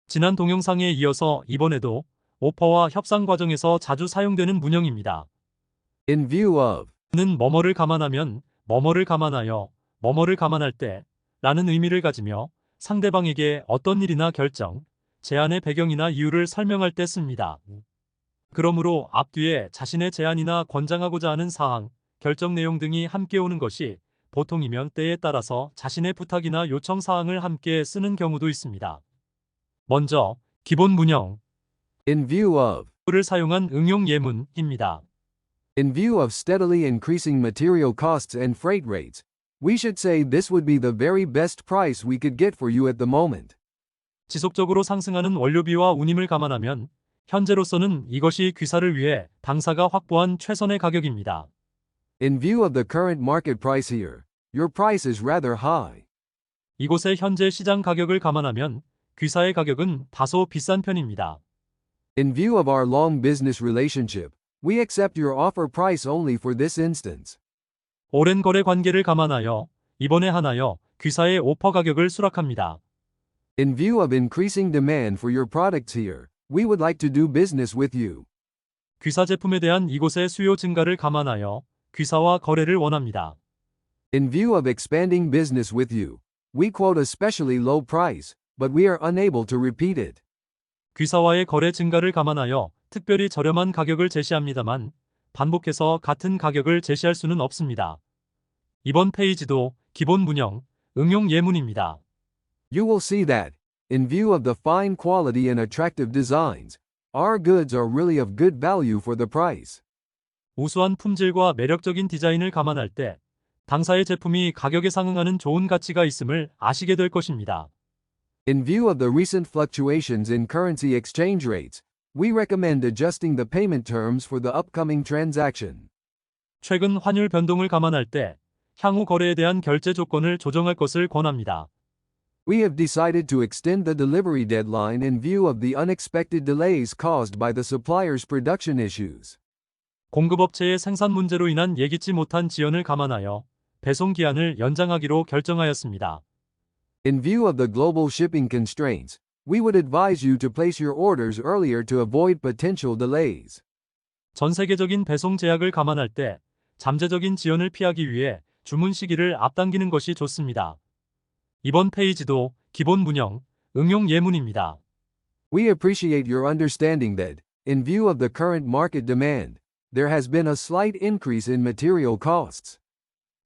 지난 동영상에 이어서 이번에도 오퍼와 협상 과정에서 자주 사용되는 문형입니다. In view of, 는 뭐뭐를 감안하면, 뭐뭐를 감안하여, 뭐뭐를 감안할 때 라는 의미를 가지며 상대방에게 어떤 일이나 결정, 제안의 배경이나 이유를 설명할 때 씁니다. 그러므로 앞뒤에 자신의 제안이나 권장하고자 하는 사항, 결정 내용 등이 함께 오는 것이 보통이면 때에 따라서 자신의 부탁이나 요청 사항을 함께 쓰는 경우도 있습니다. 먼저 기본 문형 in view of, 를 사용한 응용 예문입니다. in view of steadily increasing material costs and freight rates, we should say this would be the very best price we could get for you at the moment. 지속적으로 상승하는 원료비와 운임을 감안하면 현재로서는 이것이 귀사를 위해 당사가 확보한 최선의 가격입니다. In view of the current market price here, your price is rather high. 이곳의 현재 시장 가격을 감안하면 귀사의 가격은 다소 비싼 편입니다. In view of our long business relationship, we accept your offer price only for this instance. 오랜 거래 관계를 감안하여 이번에 한하여 귀사의 오퍼 가격을 수락합니다. In view of increasing demand for your products here, we would like to do business with you. 귀사 제품에 대한 이곳의 수요 증가를 감안하여 귀사와 거래를 원합니다. In view of expanding business with you, we quote a specially low price, but we are unable to repeat it. 귀사와의 거래 증가를 감안하여 특별히 저렴한 가격을 제시합니다만 반복해서 같은 가격을 제시할 수는 없습니다. 이번 페이지도 기본 문형, 응용 예문입니다. You will see that, in view of the fine quality and attractive designs, our goods are really of good value for the price. 우수한 품질과 매력적인 디자인을 감안할 때 당사의 제품이 가격에 상응하는 좋은 가치가 있음을 아시게 될 것입니다. In view of the recent fluctuations in currency exchange rates, we recommend adjusting the payment terms for the upcoming transaction. 최근 환율 변동을 감안할 때 향후 거래에 대한 결제 조건을 조정할 것을 권합니다. We have decided to extend the delivery deadline in view of the unexpected delays caused by the supplier's production issues. 공급업체의 생산 문제로 인한 예기치 못한 지연을 감안하여 배송 기한을 연장하기로 결정하였습니다. In view of the global shipping constraints, we would advise you to place your orders earlier to avoid potential delays. 전 세계적인 배송 제약을 감안할 때 잠재적인 지연을 피하기 위해 주문 시기를 앞당기는 것이 좋습니다. 이번 페이지도 기본 문형, 응용 예문입니다. We appreciate your understanding that, in view of the current market demand, there has been a slight increase in material costs.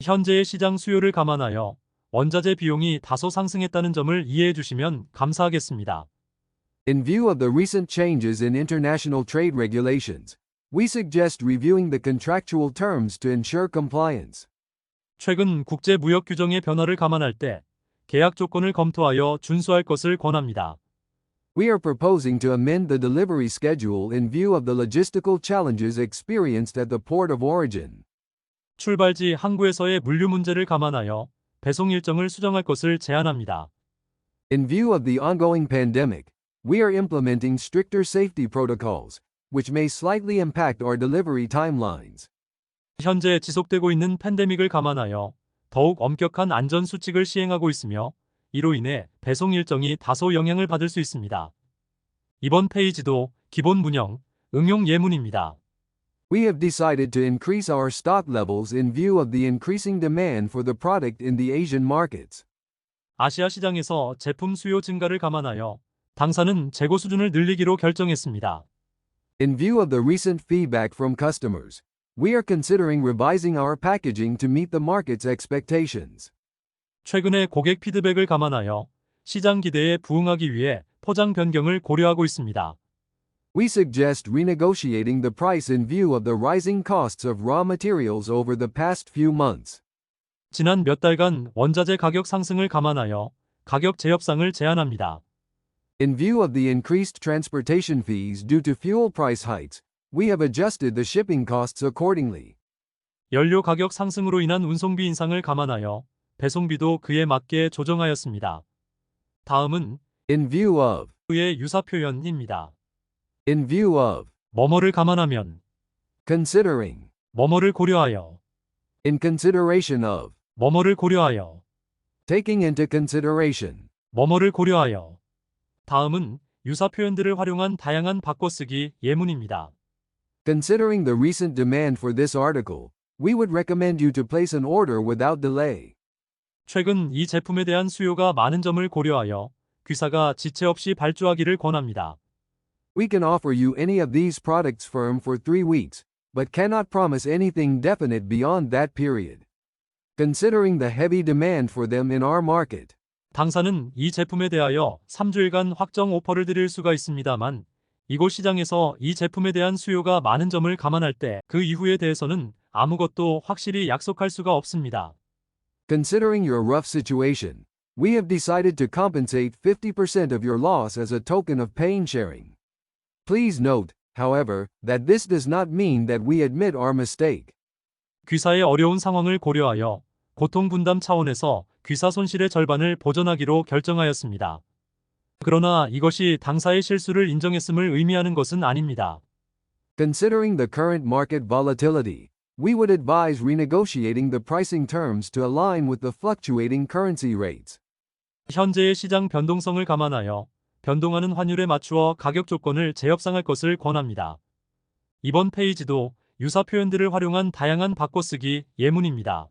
현재의 시장 수요를 감안하여 원자재 비용이 다소 상승했다는 점을 이해해 주시면 감사하겠습니다. In view of the recent changes in international trade regulations, we suggest reviewing the contractual terms to ensure compliance. 최근 국제 무역 규정의 변화를 감안할 때 계약 조건을 검토하여 준수할 것을 권합니다. We are proposing to amend the delivery schedule in view of the logistical challenges experienced at the port of origin. 출발지 항구에서의 물류 문제를 감안하여 배송 일정을 수정할 것을 제안합니다. In view of the ongoing pandemic, we are implementing stricter safety protocols, which may slightly impact our delivery timelines. 현재 지속되고 있는 팬데믹을 감안하여 더욱 엄격한 안전 수칙을 시행하고 있으며 이로 인해 배송 일정이 다소 영향을 받을 수 있습니다. 이번 페이지도 기본 문형, 응용 예문입니다. We have decided to increase our stock levels in view of the increasing demand for the product in the Asian markets. 아시아 시장에서 제품 수요 증가를 감안하여 당사는 재고 수준을 늘리기로 결정했습니다. In view of the recent feedback from customers, we are considering revising our packaging to meet the market's expectations. 최근의 고객 피드백을 감안하여 시장 기대에 부응하기 위해 포장 변경을 고려하고 있습니다. We suggest renegotiating the price in view of the rising costs of raw materials over the past few months. 지난 몇 달간 원자재 가격 상승을 감안하여 가격 재협상을 제안합니다. In view of the increased transportation fees due to fuel price hikes, we have adjusted the shipping costs accordingly. 연료 가격 상승으로 인한 운송비 인상을 감안하여 배송비도 그에 맞게 조정하였습니다. 다음은 In view of, 의 유사 표현입니다. in view of, 뭐뭐를 감안하면, considering, 뭐뭐를 고려하여, in consideration of, 뭐뭐를 고려하여, taking into consideration. 뭐뭐를 고려하여. 다음은 유사 표현들을 활용한 다양한 바꿔쓰기 예문입니다. Considering the recent demand for this article, we would recommend you to place an order without delay. 최근 이 제품에 대한 수요가 많은 점을 고려하여 귀사가 지체 없이 발주하기를 권합니다. We can offer you any of these products firm for 3 weeks, but cannot promise anything definite beyond that period. Considering the heavy demand for them in our market, 당사는 이 제품에 대하여 3주일간 확정 오퍼를 드릴 수가 있습니다만 이곳 시장에서 이 제품에 대한 수요가 많은 점을 감안할 때 그 이후에 대해서는 아무것도 확실히 약속할 수가 없습니다. considering your rough situation, we have decided to compensate 50% of your loss as a token of pain sharing. Please note, however, that this does not mean that we admit our mistake. 귀사의 어려운 상황을 고려하여 고통 분담 차원에서 귀사 손실의 절반을 보전하기로 결정하였습니다. 그러나 이것이 당사의 실수를 인정했음을 의미하는 것은 아닙니다. Considering the current market volatility, we would advise renegotiating the pricing terms to align with the fluctuating currency rates. 현재의 시장 변동성을 감안하여 변동하는 환율에 맞추어 가격 조건을 재협상할 것을 권합니다. 이번 페이지도 유사 표현들을 활용한 다양한 바꿔쓰기 예문입니다.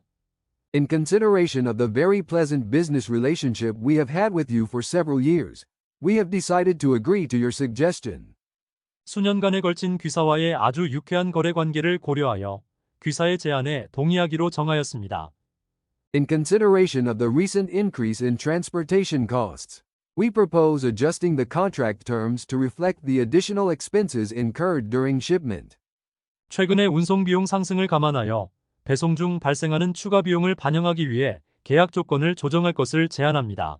In consideration of the very pleasant business relationship we have had with you for several years, we have decided to agree to your suggestion. 수년간에 걸친 귀사와의 아주 유쾌한 거래 관계를 고려하여 귀사의 제안에 동의하기로 정하였습니다. In consideration of the recent increase in transportation costs, we propose adjusting the contract terms to reflect the additional expenses incurred during shipment. 최근의 운송 비용 상승을 감안하여 배송 중 발생하는 추가 비용을 반영하기 위해 계약 조건을 조정할 것을 제안합니다.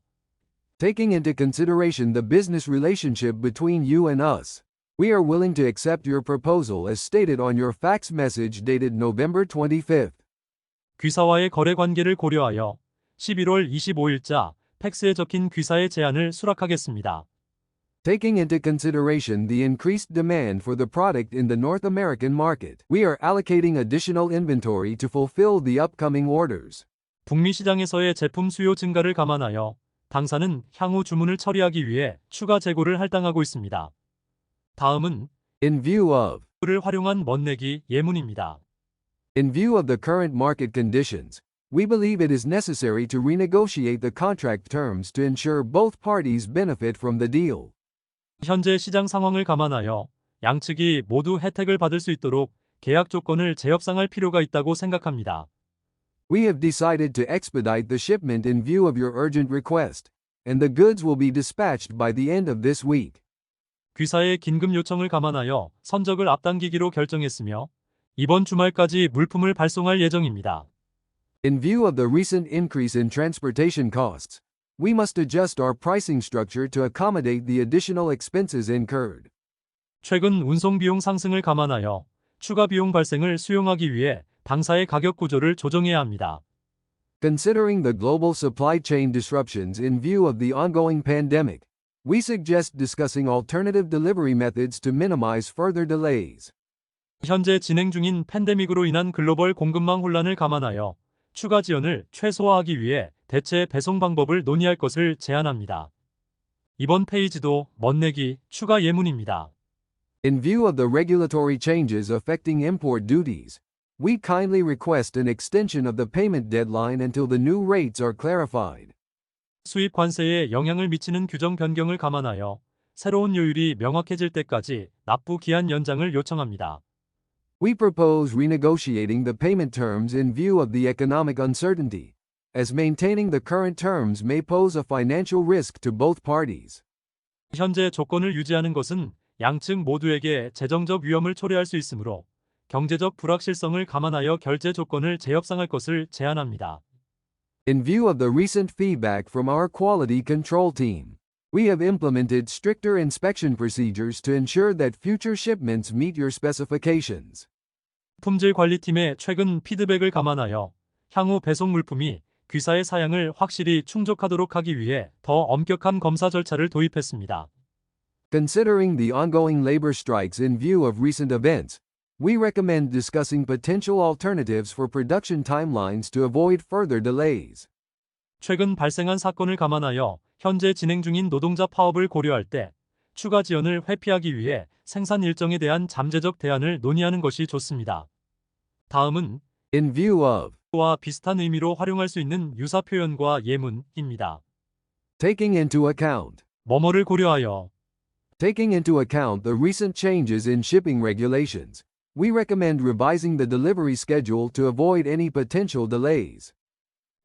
Taking into consideration the business relationship between you and us, we are willing to accept your proposal as stated on your fax message dated November 25th. 귀사와의 거래 관계를 고려하여 11월 25일자 팩스에 적힌 귀사의 제안을 수락하겠습니다. Taking into consideration the increased demand for the product in the North American market, we are allocating additional inventory to fulfill the upcoming orders. 북미 시장에서의 제품 수요 증가를 감안하여 당사는 향후 주문을 처리하기 위해 추가 재고를 할당하고 있습니다. 다음은 In view of 를 활용한 멋내기 예문입니다. In view of the current market conditions, we believe it is necessary to renegotiate the contract terms to ensure both parties benefit from the deal. 현재 시장 상황을 감안하여 양측이 모두 혜택을 받을 수 있도록 계약 조건을 재협상할 필요가 있다고 생각합니다. We have decided to expedite the shipment in view of your urgent request, and the goods will be dispatched by the end of this week. 귀사의 긴급 요청을 감안하여 선적을 앞당기기로 결정했으며 이번 주말까지 물품을 발송할 예정입니다. In view of the recent increase in transportation costs, we must adjust our pricing structure to accommodate the additional expenses incurred. 최근 운송 비용 상승을 감안하여 추가 비용 발생을 수용하기 위해 당사의 가격 구조를 조정해야 합니다. Considering the global supply chain disruptions in view of the ongoing pandemic, we suggest discussing alternative delivery methods to minimize further delays. 현재 진행 중인 팬데믹으로 인한 글로벌 공급망 혼란을 감안하여 추가 지연을 최소화하기 위해 대체 배송 방법을 논의할 것을 제안합니다. 이번 페이지도 멋내기 추가 예문입니다. In view of the regulatory changes affecting import duties, we kindly request an extension of the payment deadline until the new rates are clarified. 수입 관세에 영향을 미치는 규정 변경을 감안하여 새로운 요율이 명확해질 때까지 납부 기한 연장을 요청합니다. We propose renegotiating the payment terms in view of the economic uncertainty, as maintaining the current terms may pose a financial risk to both parties. 현재 조건을 유지하는 것은 양측 모두에게 재정적 위험을 초래할 수 있으므로 경제적 불확실성을 감안하여 결제 조건을 재협상할 것을 제안합니다. In view of the recent feedback from our quality control team, we have implemented stricter inspection procedures to ensure that future shipments meet your specifications. 품질 관리팀의 최근 피드백을 감안하여 향후 배송 물품이 귀사의 사양을 확실히 충족하도록 하기 위해 더 엄격한 검사 절차를 도입했습니다. Considering the ongoing labor strikes in view of recent events, we recommend discussing potential alternatives for production timelines to avoid further delays. 최근 발생한 사건을 감안하여 현재 진행 중인 노동자 파업을 고려할 때 추가 지연을 회피하기 위해 생산 일정에 대한 잠재적 대안을 논의하는 것이 좋습니다. 다음은 In view of 와 비슷한 의미로 활용할 수 있는 유사 표현과 예문입니다. taking into account. 뭐뭐를 고려하여, Taking into account the recent changes in shipping regulations, we recommend revising the delivery schedule to avoid any potential delays.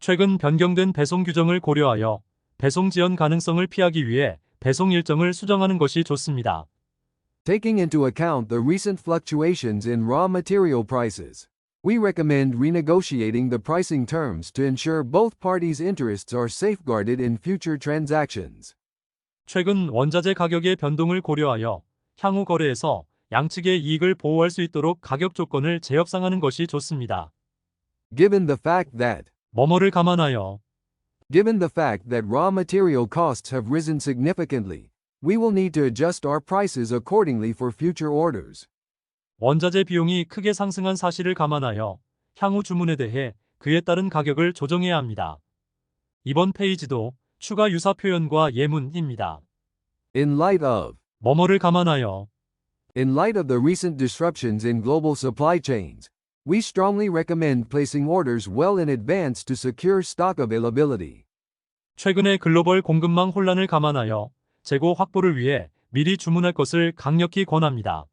최근 변경된 배송 규정을 고려하여 배송 지연 가능성을 피하기 위해 배송 일정을 수정하는 것이 좋습니다. Taking into account the recent fluctuations in raw material prices, we recommend renegotiating the pricing terms to ensure both parties' interests are safeguarded in future transactions. 최근 원자재 가격의 변동을 고려하여 향후 거래에서 양측의 이익을 보호할 수 있도록 가격 조건을 재협상하는 것이 좋습니다. Given the fact that 뭐뭐를 감안하여, Given the fact that raw material costs have risen significantly, we will need to adjust our prices accordingly for future orders. 원자재 비용이 크게 상승한 사실을 감안하여 향후 주문에 대해 그에 따른 가격을 조정해야 합니다. 이번 페이지도 추가 유사 표현과 예문입니다. In light of 뭐뭐를 감안하여, In light of the recent disruptions in global supply chains, we strongly recommend placing orders well in advance to secure stock availability. 최근의 글로벌 공급망 혼란을 감안하여 재고 확보를 위해 미리 주문할 것을 강력히 권합니다.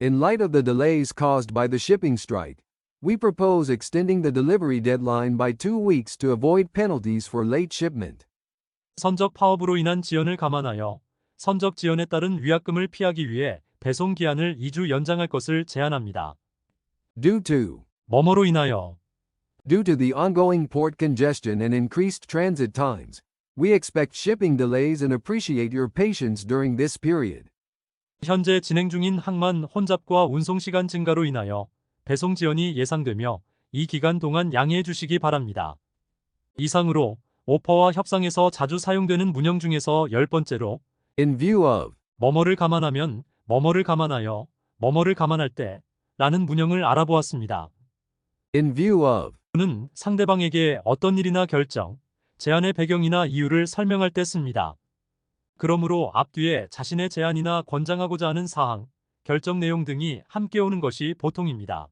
In light of the delays caused by the shipping strike, we propose extending the delivery deadline by 2 weeks to avoid penalties for late shipment. 선적 파업으로 인한 지연을 감안하여 선적 지연에 따른 위약금을 피하기 위해 배송 기한을 2주 연장할 것을 제안합니다. Due to 뭐뭐로 인하여, Due to the ongoing port congestion and increased transit times, we expect shipping delays and appreciate your patience during this period. 현재 진행 중인 항만 혼잡과 운송 시간 증가로 인하여 배송 지연이 예상되며 이 기간 동안 양해해 주시기 바랍니다. 이상으로 오퍼와 협상에서 자주 사용되는 문형 중에서 10번째로 In view of 뭐뭐를 감안하면, 뭐뭐를 감안하여, 뭐뭐를 감안할 때 라는 문형을 알아보았습니다. In view of 는 상대방에게 어떤 일이나 결정, 제안의 배경이나 이유를 설명할 때 씁니다. 그러므로 앞뒤에 자신의 제안이나 권장하고자 하는 사항, 결정 내용 등이 함께 오는 것이 보통입니다.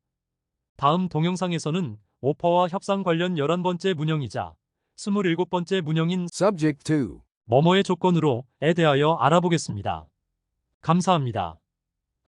다음 동영상에서는 오퍼와 협상 관련 11번째 문형이자 27번째 문형인 subject to 뭐뭐의 조건으로에 대하여 알아보겠습니다. 감사합니다.